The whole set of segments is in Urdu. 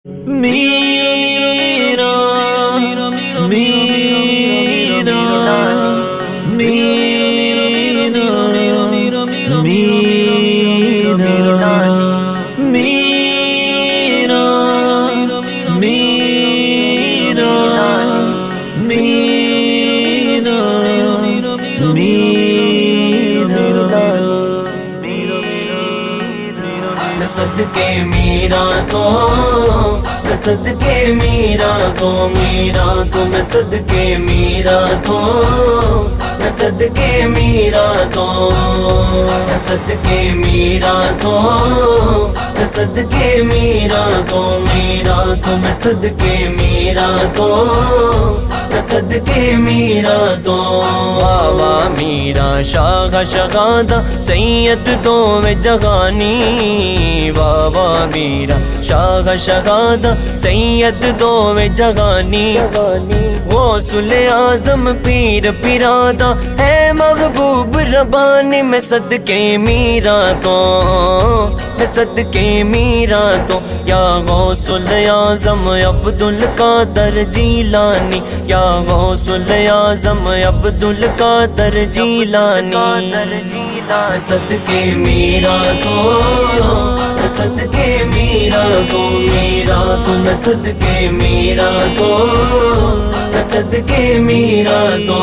میرا میرا میرا میرا صدقے میرا تو صدقے میرا تو میرا تو میں صدقے میرا تو صدقے میرا تو صدقے میرا تو صدقے میرا تو میرا تو میں صدقے میرا تو صدقے میرا تو بابا میرا شاہ شہادہ سید دو میں جہانی بابا میرا شاہ شہادہ سید دو میں جہانی غوث اعظم پیر پیرادہ ہے محبوب ربانی میں صدقے میرا تو میں صدقے میرا تو یا غوث اعظم عبد القادر جیلانی یا غوث اعظم عبد القادر جیلانی صدقے میرا تو صدقے میرا تو میرا تو میں صدقے میرا تو صدقے میرا تو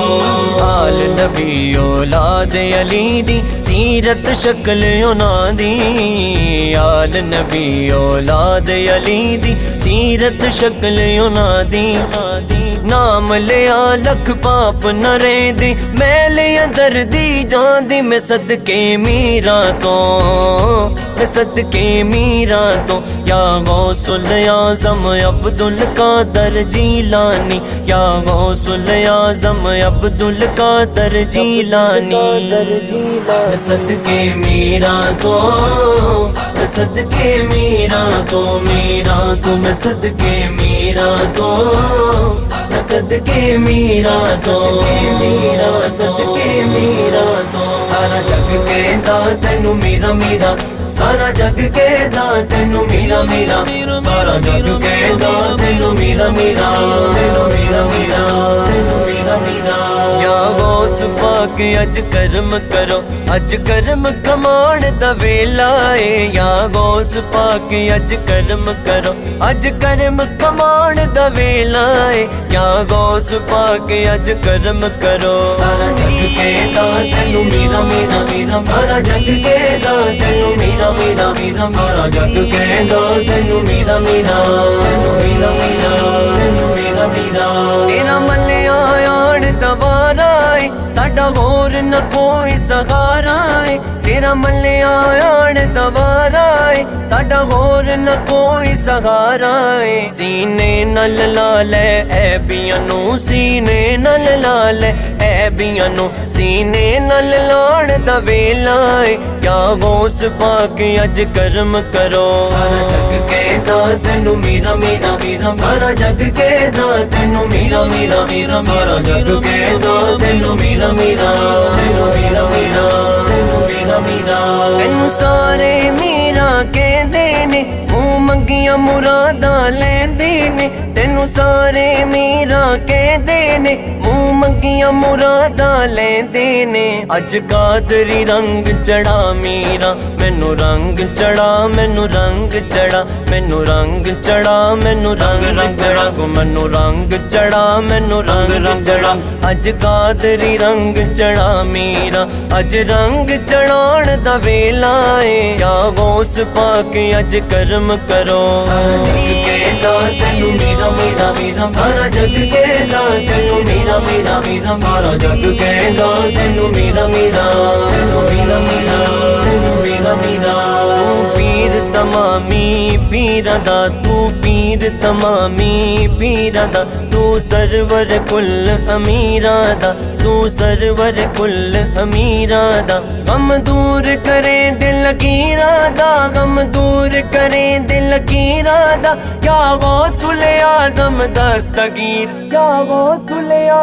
آل نبی اولاد علی دی سیرت شکل انہاں دی آل نبی اولاد علی دی سیرت شکل انہاں دی نام لیا لکھ پاپ نہ رہ دی میں لیا دردی جان دی میں صدقے میرا تو میں صدقے میرا تو یا غوث اعظم عبد القادر جیلانی یا غوث اعظم عبد القادر جیلانی صدقے میرا تو صدقے میرا تو میرا تو میں صدقے میرا تو صدقے میرا تو میرا صدقے میرا تو سارا جگ کہندا تینوں میرا میرا سارا جگ کہندا تینوں میرا میرا سارا جگ کہندا تینوں میرا میرا تینوں میرا میرا تینوں میرا میرا یا غوث پاک اج کرم کرو اج کرم کمان دا ویلا اے یا غوث پاک اج کرم کرو اج کرم کمان دا ویلا اے یا غوث پاک اج کرم کرو سارا جگ کہندا تینوں میرا میرا میرا سارا جگ کہندا تینوں میرا میرا میرا سارا جگ کہندا تینوں میرا میرا تینوں میرا میرا تینوں میرا میرا تیرا ملیا آن دوارا ہے ساڈا ہور نہ کوئی سہارا ہے تیرا ملیا آن دوارا ہے ساڈا ہور نہ کوئی سہارا ہے سینے نال لا لے اے بیانو سینے نال لا لے اے بیانو سینے نال لاڑ دا ویلا ہے یا غوث پاک اج کرم کرو سارا جگ کہندا تینوں میرا میرا میرا سارا جگ کہندا تینوں میرا میرا میرا سارا جگ کہندا تینوں میرا میرا تینوں میرا میرا تینوں میرا میرا تینوں سارے میرا کہندے نے منہ منگیاں مراداں لیندے نے تینوں سارے میرا کہندے نے منہ منگیاں مراداں لیندے نے اج قادری رنگ چڑھا میرا مینوں رنگ چڑھا مینوں رنگ چڑھا مینوں رنگ چڑھا مینوں رنگ چڑھا مینوں رنگ چڑھا مینوں رنگ چڑھا اج قادری رنگ چڑھا میرا اج رنگ چڑھان دا ویلا اے یا غوث پاک اج کرم کرو سارا جگ کہندا تینوں میرا میرا میرا سارا جگ کہندا تینوں میرا میرا میرا سارا جگ کہندا تینوں میرا میرا تینوں میرا میرا تینوں میرا میرا تو پیر تمامی پیراں دا تو پیر تمامی پیراں دا تو سرور کل امیراں دا تو سرور کل امیراں دا غم دور کرے دل لکیراں دا غم دور کرے دل لکیراں دا یا غوث اعظم دستگیر یا غوث